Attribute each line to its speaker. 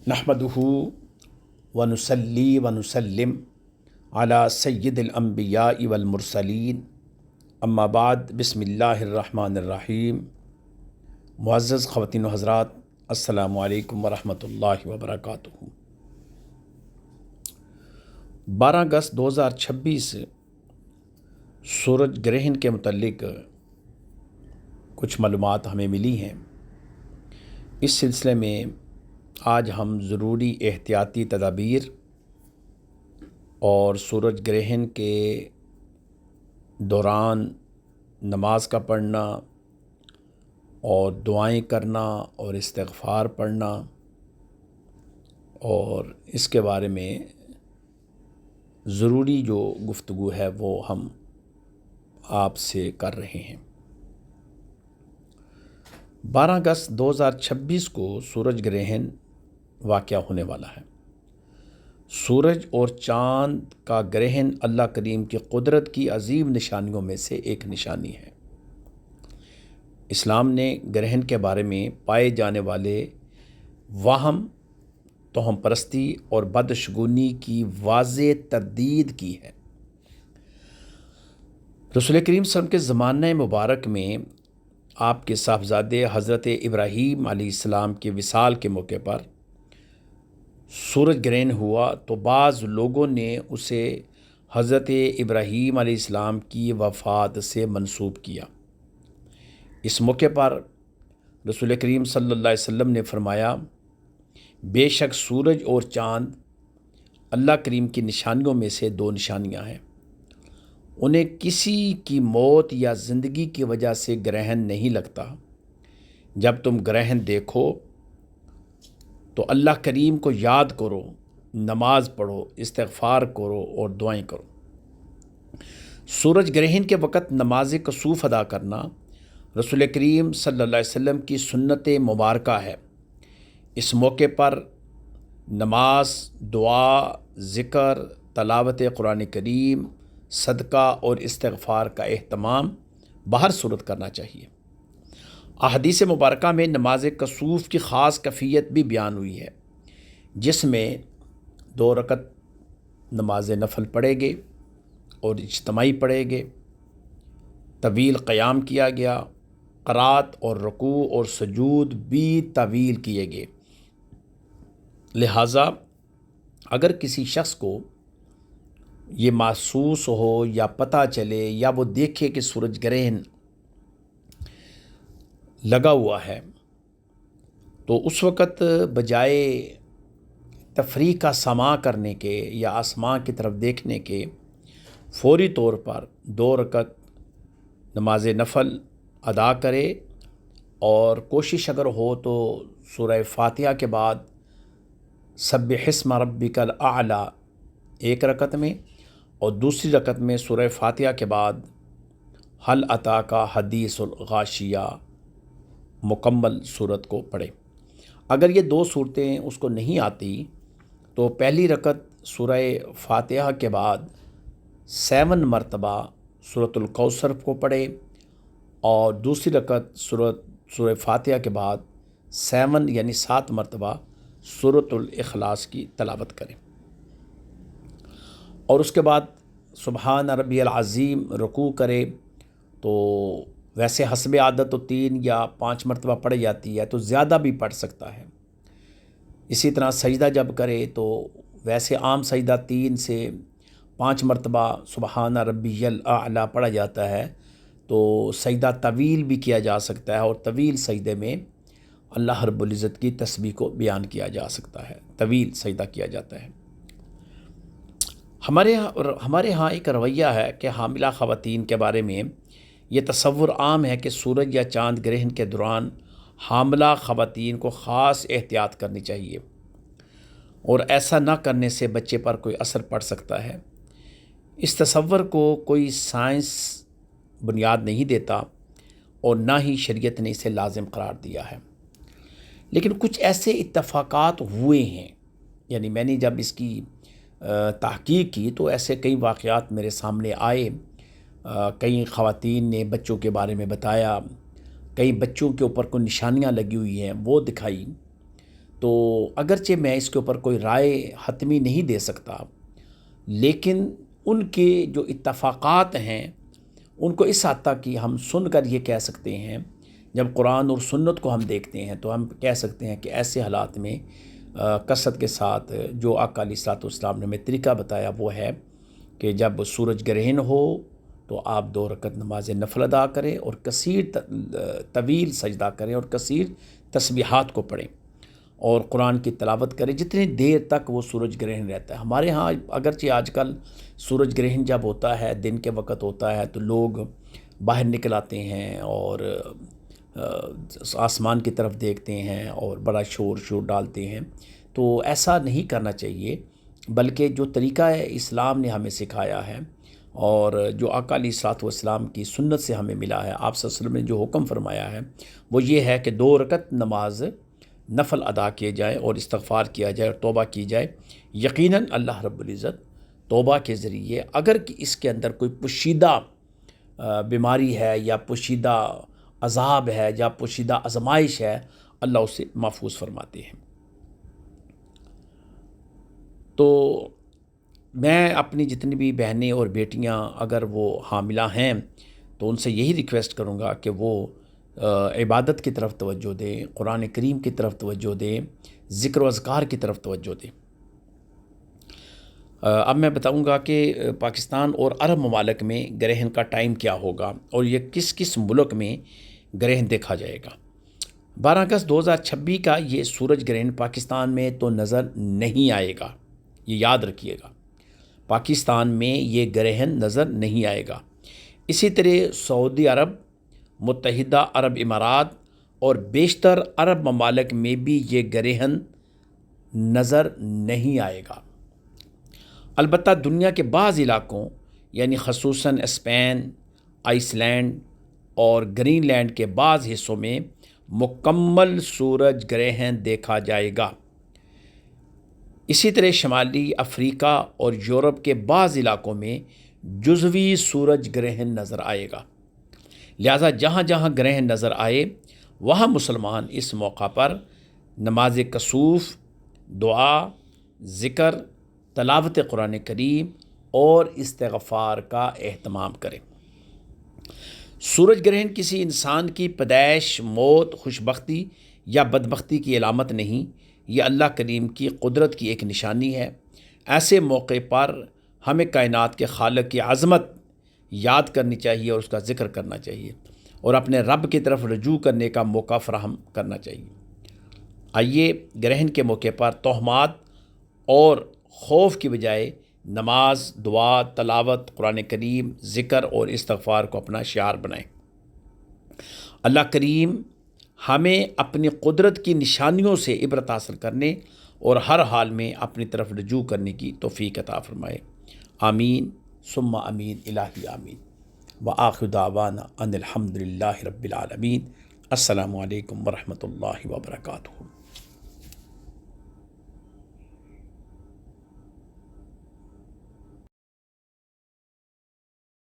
Speaker 1: नहमदुहु व नुसल्ली व नुसल्लिम अला सय्यिदिल अंबिया'i वल मुरसलीन अम्मा बाद बिस्मिल्लाहिर्रहमानिर्रहीम। मुअज़्ज़ज़ ख़वातीन व हज़रात, अस्सलामु अलैकुम व रहमतुल्लाहि व बरकातुहू। 12 अगस्त 2026 सूरज ग्रहण के मुतल्लिक कुछ मालूमात हमें मिली हैं। इस सिलसिले में आज हम ज़रूरी एहतियाती तदाबीर और सूरज ग्रहण के दौरान नमाज का पढ़ना और दुआएं करना और इस्तिग़फ़ार पढ़ना और इसके बारे में ज़रूरी जो गुफ्तगू है वो हम आपसे कर रहे हैं। 12 अगस्त 2026 को सूरज ग्रहण वाक़या होने वाला है। सूरज और चाँद का ग्रहण अल्लाह करीम की कुदरत की अजीम निशानियों में से एक निशानी है। इस्लाम ने ग्रहण के बारे में पाए जाने वाले वहम, तोहम परस्ती और बदशगुनी की वाज़े तरदीद की है। रसूल करीम सल्लल्लाहु अलैहि वसल्लम के ज़माने मुबारक में आपके साहबजादे हज़रत इब्राहीम अलैहिस्सलाम के विसाल के मौके पर सूरज ग्रहण हुआ तो बाज़ लोगों ने उसे हज़रत इब्राहीम अलैहिस्सलाम की वफ़ात से मंसूब किया। इस मौके पर रसूल करीम सल्लल्लाहु अलैहि वसल्लम ने फरमाया, बेशक सूरज और चाँद अल्लाह करीम की निशानियों में से दो निशानियाँ हैं। उन्हें किसी की मौत या ज़िंदगी की वजह से ग्रहण नहीं लगता। जब तुम ग्रहण देखो तो अल्लाह करीम को याद करो, नमाज पढ़ो, इस्तिग़फ़ार करो और दुआएं करो। सूरज ग्रहण के वक़्त नमाज कसूफ़ अदा करना रसूल करीम सल्लल्लाहु अलैहि वसल्लम की सुन्नत मुबारका है। इस मौके पर नमाज, दुआ, ज़िक्र, तलावत कुरान करीम, सदका और इस्तिग़फ़ार का एहतमाम बाहर सूरत करना चाहिए। अहदीस मुबारका में नमाज कसूफ़ की ख़ास कैफ़ियत भी बयान हुई है, जिसमें 2 रकत नमाज नफल पढ़ेंगे और इज्तिमाई पढ़ेंगे। तवील क़याम किया गया, क़रात और रुकू और सजूद भी तवील किए गए। लिहाजा अगर किसी शख्स को ये महसूस हो या पता चले या वो देखे कि सूरज ग्रहण लगा हुआ है तो उस वक़्त बजाय तफरीह का समा करने के या आसमां की तरफ देखने के फ़ौरी तौर पर 2 रकत नमाज नफल अदा करे और कोशिश अगर हो तो सूरह फ़ातिहा के बाद सब्बिहिस्म रब्बिकल आला 1 रकत में और दूसरी रकत में सूरह फ़ातिहा के बाद हल अता का हदीसुल गाशिया मुकम्मल सूरत को पढ़े। अगर ये 2 सूरतें उसको नहीं आती तो पहली रकत सूरह फ़ातिहा के बाद 7 मरतबा सूरतुल कौसर को पढ़े और दूसरी रकत सूरह फ़ातिहा के बाद 7 यानी 7 मरतबा सूरतुल इखलास की तलावत करें और उसके बाद सुबहान रब्बियल अज़ीम रुकू करे। तो वैसे हस्ब आदत तो 3 या 5 मरतबा पढ़ जाती है, तो ज़्यादा भी पढ़ सकता है। इसी तरह सजदा जब करे तो वैसे आम सजदा 3 से 5 मरतबा सुबहान रब्बियल आला पढ़ा जाता है, तो सजदा तवील भी किया जा सकता है और तवील सजदे में अल्लाह रब्बुल इज़्ज़त की तस्बीह को बयान किया जा सकता है, तवील सजदा किया जाता है। हमारे यहाँ एक रवैया है कि हामिला ख़वातीन के बारे में ये तसव्वुर आम है कि सूरज या चाँद ग्रहण के दौरान हामिला ख़वातीन को ख़ास एहतियात करनी चाहिए और ऐसा ना करने से बच्चे पर कोई असर पड़ सकता है। इस तसव्वुर को कोई साइंस बुनियाद नहीं देता और ना ही शरीयत ने इसे लाजिम करार दिया है, लेकिन कुछ ऐसे इत्तफ़ाक़ात हुए हैं। यानी मैंने जब इसकी तहक़ीक़ की तो ऐसे कई वाक़यात मेरे सामने आए। कई ख़वातीन ने बच्चों के बारे में बताया, कई बच्चों के ऊपर कोई निशानियाँ लगी हुई हैं वो दिखाई। تو اگرچہ میں اس کے اوپر کوئی رائے حتمی نہیں دے سکتا، لیکن ان کے جو اتفاقات ہیں ان کو اس حد تک کہ ہم سن کر یہ کہہ سکتے ہیں، جب قرآن اور سنت کو ہم دیکھتے ہیں تو ہم کہہ سکتے ہیں کہ ایسے حالات میں کثرت کے ساتھ جو آقا علیہ الصلوۃ والسلام نے ہمیں طریقہ بتایا وہ ہے کہ جب سورج گرہن ہو تو آپ 2 رکعت نماز نفل ادا کریں اور کثیر طویل سجدہ کریں اور کثیر تسبیحات کو پڑھیں اور قرآن کی تلاوت کریں جتنی دیر تک وہ سورج گرہن رہتا ہے۔ ہمارے ہاں اگرچہ آج کل سورج گرہن جب ہوتا ہے دن کے وقت ہوتا ہے تو لوگ باہر نکل آتے ہیں اور آسمان کی طرف دیکھتے ہیں اور بڑا شور ڈالتے ہیں، تو ایسا نہیں کرنا چاہیے، بلکہ جو طریقہ اسلام نے ہمیں سکھایا ہے اور جو آقا علیہ الصلوۃ والسلام کی سنت سے ہمیں ملا ہے، آپ صلی اللہ علیہ وسلم نے جو حکم فرمایا ہے وہ یہ ہے کہ 2 رکعت نماز نفل ادا کیے جائے اور استغفار کیا جائے اور توبہ کی جائے۔ یقیناً اللہ رب العزت توبہ کے ذریعے اگر کہ اس کے اندر کوئی پوشیدہ بیماری ہے یا پوشیدہ عذاب ہے یا پوشیدہ آزمائش ہے، اللہ اسے محفوظ فرماتے ہیں۔ تو میں اپنی جتنی بھی بہنیں اور بیٹیاں اگر وہ حاملہ ہیں تو ان سے یہی ریکویسٹ کروں گا کہ وہ عبادت کی طرف توجہ دیں، قرآن کریم کی طرف توجہ دیں، ذکر و اذکار کی طرف توجہ دیں۔ اب میں بتاؤں گا کہ پاکستان اور عرب ممالک میں گرہن کا ٹائم کیا ہوگا اور یہ کس کس ملک میں گرہن دیکھا جائے گا۔ 12 اگست 2026 کا یہ سورج گرہن پاکستان میں تو نظر نہیں آئے گا، یہ یاد رکھیے گا، پاکستان میں یہ گرہن نظر نہیں آئے گا۔ اسی طرح سعودی عرب، متحدہ عرب امارات اور بیشتر عرب ممالک میں بھی یہ گرہن نظر نہیں آئے گا۔ البتہ دنیا کے بعض علاقوں یعنی خصوصاً اسپین، آئس لینڈ اور گرین لینڈ کے بعض حصوں میں مکمل سورج گرہن دیکھا جائے گا۔ اسی طرح شمالی افریقہ اور یورپ کے بعض علاقوں میں جزوی سورج گرہن نظر آئے گا۔ لہٰذا جہاں جہاں گرہن نظر آئے وہاں مسلمان اس موقع پر نماز کسوف، دعا، ذکر، تلاوت قرآن کریم اور استغفار کا اہتمام کریں۔ سورج گرہن کسی انسان کی پیدائش، موت، خوشبختی یا بدبختی کی علامت نہیں، یہ اللہ کریم کی قدرت کی ایک نشانی ہے۔ ایسے موقع پر ہمیں کائنات کے خالق کی عظمت یاد کرنی چاہیے اور اس کا ذکر کرنا چاہیے اور اپنے رب کی طرف رجوع کرنے کا موقع فراہم کرنا چاہیے۔ آئیے گرہن کے موقع پر توہمات اور خوف کی بجائے نماز، دعا، تلاوت قرآن کریم، ذکر اور استغفار کو اپنا شعار بنائیں۔ اللہ کریم ہمیں اپنی قدرت کی نشانیوں سے عبرت حاصل کرنے اور ہر حال میں اپنی طرف رجوع کرنے کی توفیق عطا فرمائے۔ آمین ثم آمین الہی آمین۔ وآخر دعوانا ان الحمد للہ رب العالمین۔ السلام علیکم ورحمۃ اللہ وبرکاتہ۔